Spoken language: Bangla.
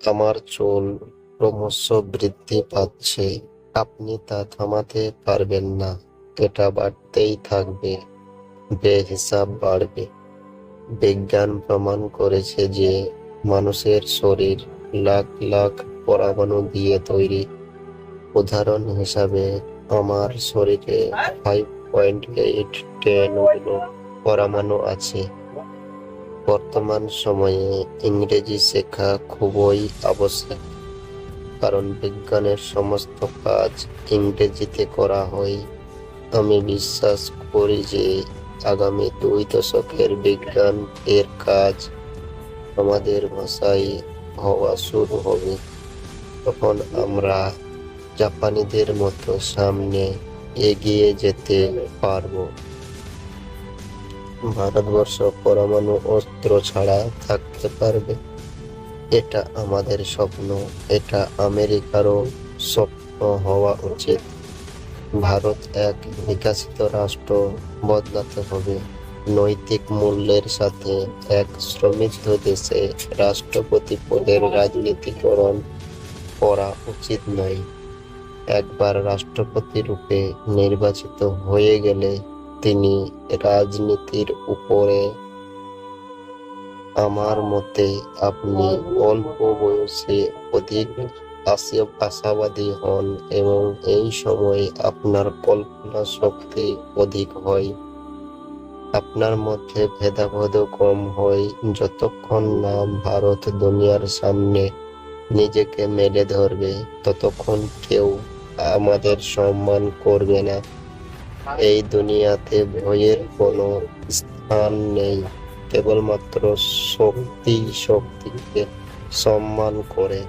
আমার চুল ক্রমশ বৃদ্ধি পাচ্ছে, আপনি তা থামাতে পারবেন না। এটা বাড়তেই থাকবে, বেহিসাব বাড়বে। বিজ্ঞান প্রমাণ করেছে যে মানুষের শরীর লাখ লাখ পরমাণু দিয়ে তৈরি। উদাহরণ হিসাবে আমার শরীরে 5.8 পরমাণু আছে। বর্তমান সময়ে ইংরেজি শেখা খুবই আবশ্যক, কারণ বিজ্ঞানের সমস্ত কাজ ইংরেজিতে করা হয়। আমি বিশ্বাস করি যে আগামী 2 দশকের বিজ্ঞান এর কাজ আমাদের ভাষায় হওয়া শুরু হবে। তখন আমরা জাপানিদের মতো সামনে এগিয়ে যেতে পারব। ভারতবর্ষ পরমাণু অস্ত্র ছাড়া থাকতে পারবে। এটা আমাদের স্বপ্ন, এটা আমেরিকারও স্বপ্ন হওয়া উচিত। ভারত এক বিকশিত রাষ্ট্র বদলাতে হবে। নৈতিক মূল্যের সাথে এক সমৃদ্ধ দেশে রাষ্ট্রপতি পদের রাজনীতিকরণ করা উচিত নয়। একবার রাষ্ট্রপতি রূপে নির্বাচিত হয়ে গেলে তিনি রাজনীতির উপরে, আমার মতে আপনি অল্প বয়সে অধিক আশাবাদী হন এবং এই সময় আপনার কল্পনা শক্তি অধিক হয়। আপনার মধ্যে ভেদাভেদ কম হয়। যতক্ষণ না ভারত দুনিয়ার সামনে নিজেকে মেলে ধরবে, ততক্ষণ কেউ আমাদের সম্মান করবে না। এই দুনিয়াতে ভয়ের কোনো স্থান নেই, কেবলমাত্র শক্তি শক্তিকে সম্মান করে।